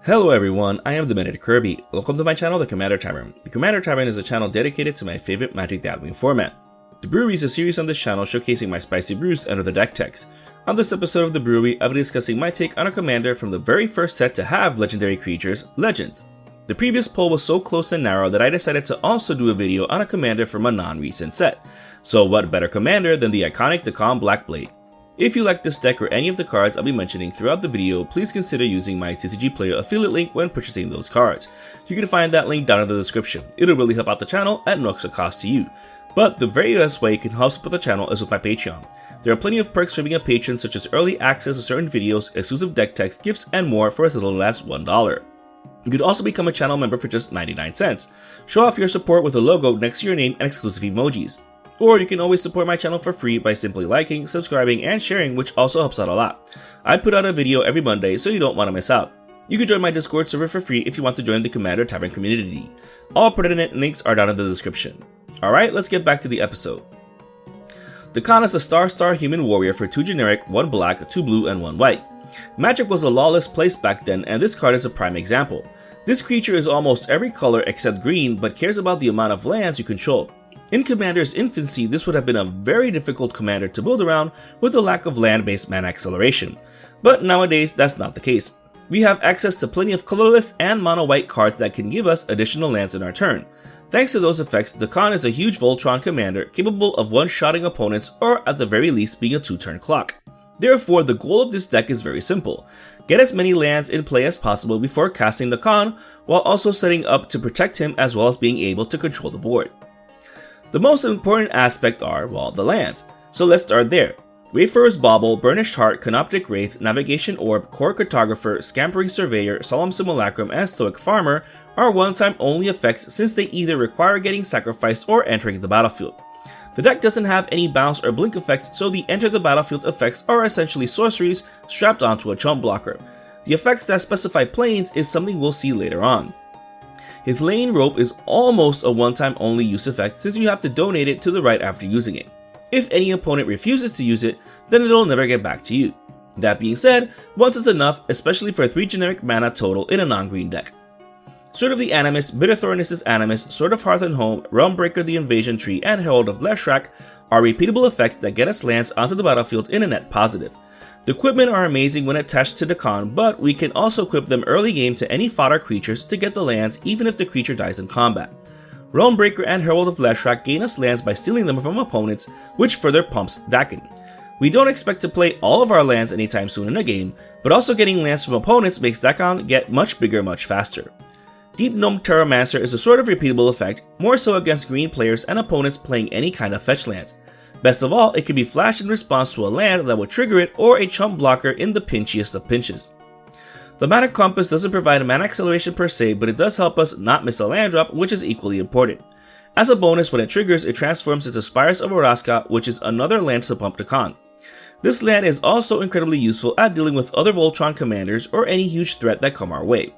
Hello everyone, I am the Minute Kirby. Welcome to my channel, the Commander Tavern. The Commander Tavern is a channel dedicated to my favorite Magic the Gathering format. The Brewery is a series on this channel showcasing my spicy brews and other deck techs. On this episode of the Brewery, I'll be discussing my take on a commander from the very first set to have legendary creatures, Legends. The previous poll was so close and narrow that I decided to also do a video on a commander from a non-recent set. So what better commander than the iconic Dakkon Blackblade? If you like this deck or any of the cards I'll be mentioning throughout the video, please consider using my TCG Player affiliate link when purchasing those cards. You can find that link down in the description. It'll really help out the channel at no extra cost to you. But the very best way you can help support the channel is with my Patreon. There are plenty of perks for being a patron, such as early access to certain videos, exclusive deck techs, gifts, and more for as little as $1. You could also become a channel member for just 99 cents. Show off your support with a logo next to your name and exclusive emojis. Or you can always support my channel for free by simply liking, subscribing, and sharing, which also helps out a lot. I put out a video every Monday, so you don't want to miss out. You can join my Discord server for free if you want to join the Commander Tavern community. All pertinent links are down in the description. Alright, let's get back to the episode. Dakkon is a star human warrior for 2 generic, 1 black, 2 blue, and 1 white. Magic was a lawless place back then, and this card is a prime example. This creature is almost every color except green, but cares about the amount of lands you control. In Commander's infancy, this would have been a very difficult commander to build around with the lack of land-based mana acceleration. But nowadays, that's not the case. We have access to plenty of colorless and mono-white cards that can give us additional lands in our turn. Thanks to those effects, Dakkon is a huge Voltron commander capable of one-shotting opponents or at the very least being a 2-turn clock. Therefore, the goal of this deck is very simple. Get as many lands in play as possible before casting Dakkon, while also setting up to protect him as well as being able to control the board. The most important aspect are, well, the lands. So let's start there. Wayfarer's Bauble, Burnished Heart, Canoptic Wraith, Navigation Orb, Core Cartographer, Scampering Surveyor, Solemn Simulacrum, and Stoic Farmer are one-time only effects since they either require getting sacrificed or entering the battlefield. The deck doesn't have any bounce or blink effects, so the enter the battlefield effects are essentially sorceries strapped onto a chump blocker. The effects that specify planes is something we'll see later on. His Lane Rope is almost a one-time only use effect since you have to donate it to the right after using it. If any opponent refuses to use it, then it'll never get back to you. That being said, once is enough, especially for 3 generic mana total in a non-green deck. Sword of the Animus, Bitter Thornus' Animus, Sword of Hearth and Home, Realmbreaker the Invasion Tree, and Herald of Leshrac are repeatable effects that get us lands onto the battlefield in a net positive. The equipment are amazing when attached to Dakkon, but we can also equip them early game to any fodder creatures to get the lands even if the creature dies in combat. Realmbreaker and Herald of Leshrac gain us lands by stealing them from opponents, which further pumps Dakkon. We don't expect to play all of our lands anytime soon in a game, but also getting lands from opponents makes Dakkon get much bigger much faster. Deep Gnome Terramancer is a sort of repeatable effect, more so against green players and opponents playing any kind of fetch lands. Best of all, it can be flashed in response to a land that will trigger it or a chump blocker in the pinchiest of pinches. The Mana Compass doesn't provide mana acceleration per se, but it does help us not miss a land drop, which is equally important. As a bonus, when it triggers, it transforms into Spires of Oraska, which is another land to pump Dakkon. This land is also incredibly useful at dealing with other Voltron commanders or any huge threat that come our way.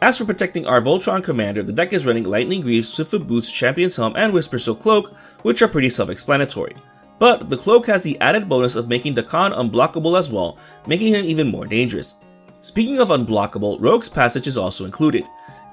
As for protecting our Voltron commander, the deck is running Lightning Greaves, Swiftfoot Boots, Champion's Helm, and Whispersilk Cloak, which are pretty self-explanatory. But the cloak has the added bonus of making Dakkon unblockable as well, making him even more dangerous. Speaking of unblockable, Rogue's Passage is also included.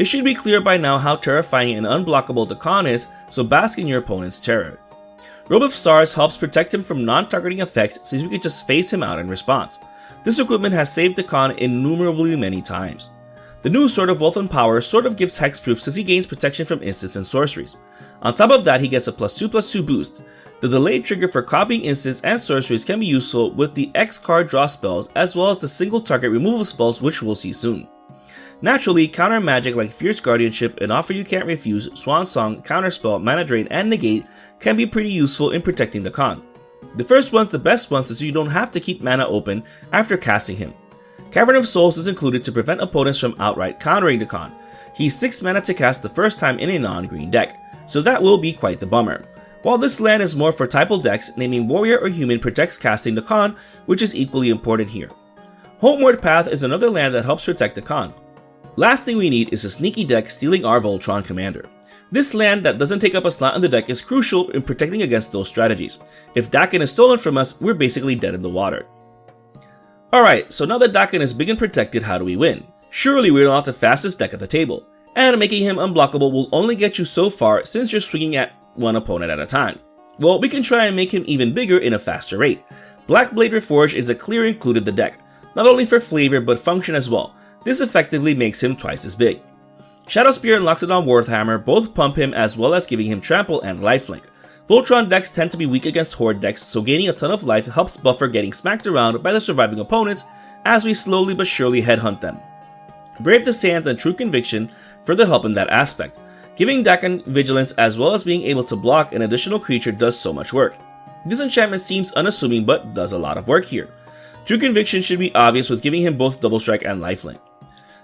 It should be clear by now how terrifying and unblockable Dakkon is, so bask in your opponent's terror. Robe of Stars helps protect him from non-targeting effects since we can just phase him out in response. This equipment has saved Dakkon innumerably many times. The new Sword of Wealth and Power sort of gives hexproof since he gains protection from instants and sorceries. On top of that, he gets a +2/+2 boost. The delayed trigger for copying instants and sorceries can be useful with the X card draw spells as well as the single target removal spells, which we'll see soon. Naturally, counter magic like Fierce Guardianship, An Offer You Can't Refuse, Swan Song, Counterspell, Mana Drain, and Negate can be pretty useful in protecting Dakkon. The first one's the best one since you don't have to keep mana open after casting him. Cavern of Souls is included to prevent opponents from outright countering Dakkon. He's 6 mana to cast the first time in a non-green deck, so that will be quite the bummer. While this land is more for typal decks, naming Warrior or Human protects casting Dakkon, which is equally important here. Homeward Path is another land that helps protect Dakkon. Last thing we need is a sneaky deck stealing our Voltron commander. This land that doesn't take up a slot in the deck is crucial in protecting against those strategies. If Dakkon is stolen from us, we're basically dead in the water. Alright, so now that Dakkon is big and protected, how do we win? Surely we're not the fastest deck at the table, and making him unblockable will only get you so far since you're swinging at one opponent at a time. Well, we can try and make him even bigger in a faster rate. Blackblade Reforged is a clear included in the deck, not only for flavor but function as well. This effectively makes him twice as big. Shadow Spear and Loxodon Warhammer both pump him as well as giving him trample and lifelink. Voltron decks tend to be weak against Horde decks, so gaining a ton of life helps buffer getting smacked around by the surviving opponents as we slowly but surely headhunt them. Brave the Sands and True Conviction further help in that aspect. Giving Dakkon Vigilance as well as being able to block an additional creature does so much work. This enchantment seems unassuming but does a lot of work here. True Conviction should be obvious with giving him both Double Strike and lifelink.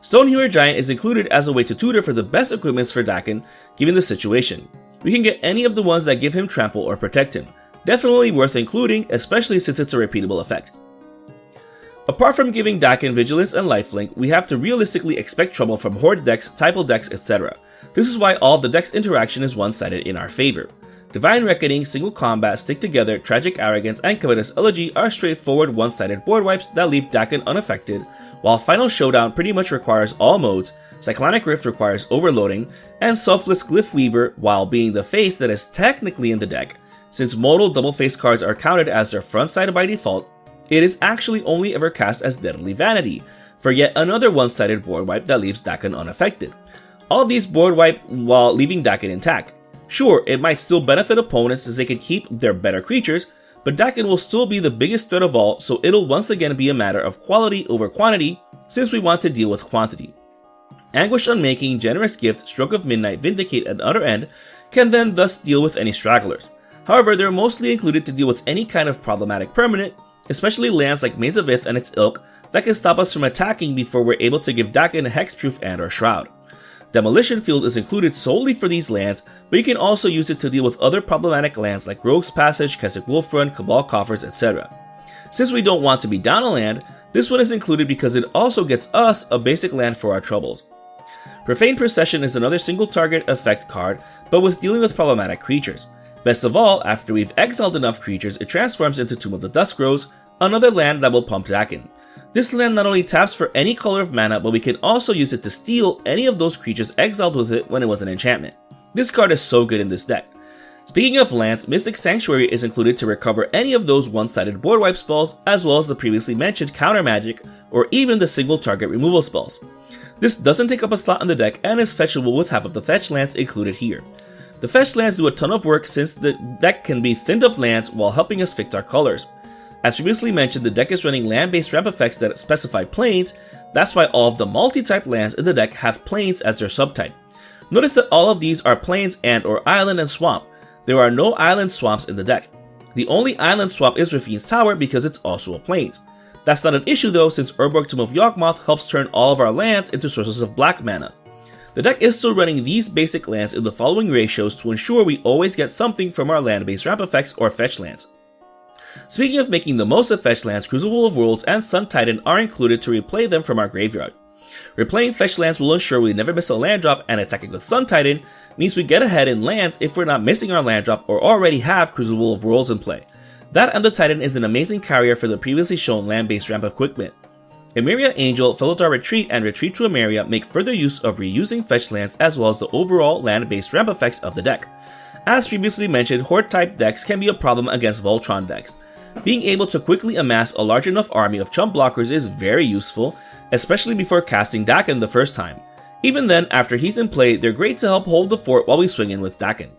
Stonehewer Giant is included as a way to tutor for the best equipments for Dakkon given the situation. We can get any of the ones that give him trample or protect him. Definitely worth including, especially since it's a repeatable effect. Apart from giving Dakkon Vigilance and lifelink, we have to realistically expect trouble from Horde decks, Typal decks, etc. This is why all of the decks' interaction is one-sided in our favor. Divine Reckoning, Single Combat, Stick Together, Tragic Arrogance, and Covetous Elegy are straightforward one-sided board wipes that leave Dakkon unaffected, while Final Showdown pretty much requires all modes, Cyclonic Rift requires overloading, and Selfless Glyph Weaver, while being the face that is technically in the deck, since modal double-face cards are counted as their front side by default, it is actually only ever cast as Deadly Vanity, for yet another one-sided board wipe that leaves Dakkon unaffected. All of these board wipe while leaving Dakkon intact. Sure, it might still benefit opponents as they can keep their better creatures, but Dakkon will still be the biggest threat of all, so it'll once again be a matter of quality over quantity, since we want to deal with quantity. Anguish Unmaking, Generous Gift, Stroke of Midnight, Vindicate, and Other End can then thus deal with any stragglers. However, they're mostly included to deal with any kind of problematic permanent, especially lands like Maze of Ith and its ilk that can stop us from attacking before we're able to give Dakkon a Hexproof and or Shroud. Demolition Field is included solely for these lands, but you can also use it to deal with other problematic lands like Rogue's Passage, Keswick Wolfrun, Cabal Coffers, etc. Since we don't want to be down a land, this one is included because it also gets us a basic land for our troubles. Profane Procession is another single target effect card, but with dealing with problematic creatures. Best of all, after we've exiled enough creatures, it transforms into Tomb of the Duskgrows, another land that will pump Dakkon. This land not only taps for any color of mana, but we can also use it to steal any of those creatures exiled with it when it was an enchantment. This card is so good in this deck. Speaking of lands, Mystic Sanctuary is included to recover any of those one-sided board wipe spells, as well as the previously mentioned counter magic, or even the single target removal spells. This doesn't take up a slot in the deck and is fetchable with half of the fetch lands included here. The fetch lands do a ton of work since the deck can be thinned of lands while helping us pick our colors. As previously mentioned, the deck is running land-based ramp effects that specify planes, that's why all of the multi-type lands in the deck have planes as their subtype. Notice that all of these are plains and or island and swamp. There are no island swamps in the deck. The only island swamp is Rafine's Tower because it's also a plains. That's not an issue though, since Urborg Tomb of Yawgmoth helps turn all of our lands into sources of black mana. The deck is still running these basic lands in the following ratios to ensure we always get something from our land-based ramp effects or fetch lands. Speaking of making the most of fetch lands, Crucible of Worlds and Sun Titan are included to replay them from our graveyard. Replaying fetch lands will ensure we never miss a land drop, and attacking with Sun Titan means we get ahead in lands if we're not missing our land drop or already have Crucible of Worlds in play. That and the Titan is an amazing carrier for the previously shown land-based ramp equipment. Emeria Angel, Felidar Retreat, and Retreat to Emeria make further use of reusing fetch lands as well as the overall land-based ramp effects of the deck. As previously mentioned, Horde-type decks can be a problem against Voltron decks. Being able to quickly amass a large enough army of chump blockers is very useful, especially before casting Dakkon the first time. Even then, after he's in play, they're great to help hold the fort while we swing in with Dakkon.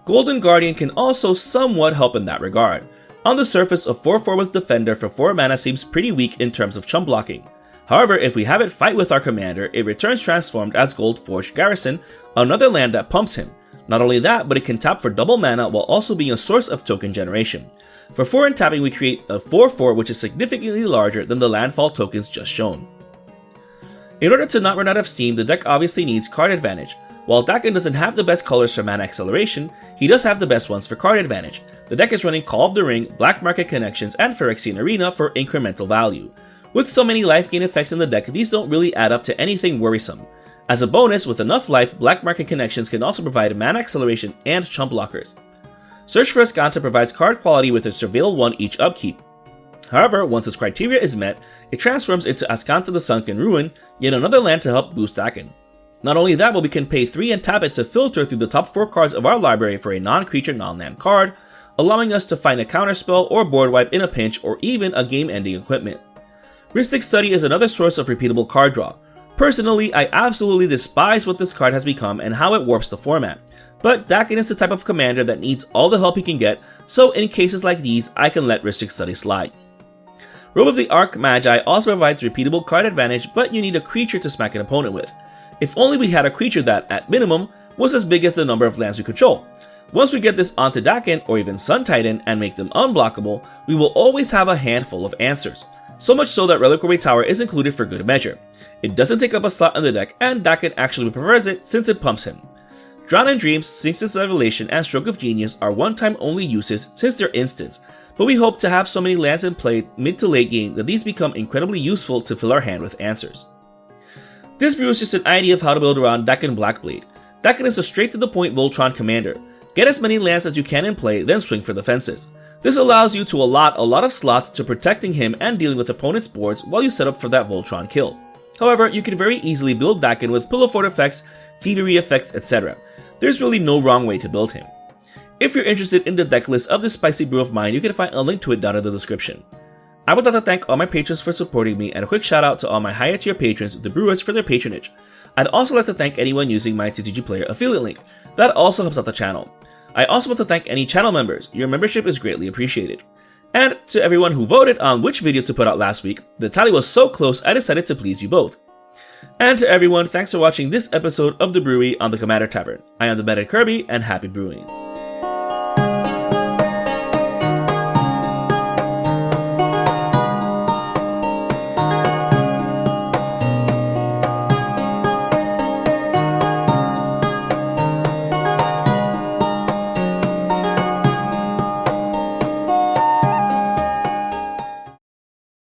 Golden Guardian can also somewhat help in that regard. On the surface, a 4/4 with Defender for 4 mana seems pretty weak in terms of chump blocking. However, if we have it fight with our commander, it returns transformed as Gold Forged Garrison, another land that pumps him. Not only that, but it can tap for double mana while also being a source of token generation. For 4 in tapping, we create a 4/4 which is significantly larger than the landfall tokens just shown. In order to not run out of steam, the deck obviously needs card advantage. While Dakkon doesn't have the best colors for mana acceleration, he does have the best ones for card advantage. The deck is running Call of the Ring, Black Market Connections, and Phyrexian Arena for incremental value. With so many life gain effects in the deck, these don't really add up to anything worrisome. As a bonus, with enough life, Black Market Connections can also provide mana acceleration and chump blockers. Search for Azcanta provides card quality with its Surveil 1 each upkeep. However, once this criteria is met, it transforms into Azcanta the Sunken Ruin, yet another land to help boost Dakkon. Not only that, but we can pay 3 and tap it to filter through the top 4 cards of our library for a non-creature non-land card, allowing us to find a counterspell or board wipe in a pinch or even a game-ending equipment. Rhystic Study is another source of repeatable card draw. Personally, I absolutely despise what this card has become and how it warps the format, but Dakkon is the type of commander that needs all the help he can get, so in cases like these, I can let Rhystic Study slide. Robe of the Archmagi also provides repeatable card advantage, but you need a creature to smack an opponent with. If only we had a creature that, at minimum, was as big as the number of lands we control. Once we get this onto Dakkon or even Sun Titan and make them unblockable, we will always have a handful of answers. So much so that Reliquary Tower is included for good measure. It doesn't take up a slot in the deck, and Dakkon actually prefers it since it pumps him. Drown in Dreams, Sphinx's Revelation, and Stroke of Genius are one-time only uses since they're instants, but we hope to have so many lands in play mid to late game that these become incredibly useful to fill our hand with answers. This brew is just an idea of how to build around Dakkon Blackblade. Dakkon is a straight-to-the-point Voltron commander. Get as many lands as you can in play, then swing for the fences. This allows you to allot a lot of slots to protecting him and dealing with opponents' boards while you set up for that Voltron kill. However, you can very easily build Dakkon with Pillow Fort effects, Thievery effects, etc. There's really no wrong way to build him. If you're interested in the deck list of this spicy brew of mine, you can find a link to it down in the description. I would like to thank all my patrons for supporting me, and a quick shout out to all my higher tier patrons, the Brewers, for their patronage. I'd also like to thank anyone using my TCG Player affiliate link. That also helps out the channel. I also want to thank any channel members. Your membership is greatly appreciated. And to everyone who voted on which video to put out last week, the tally was so close I decided to please you both. And to everyone, thanks for watching this episode of The Brewery on the Commander Tavern. I am the Meta Kirby, and happy brewing.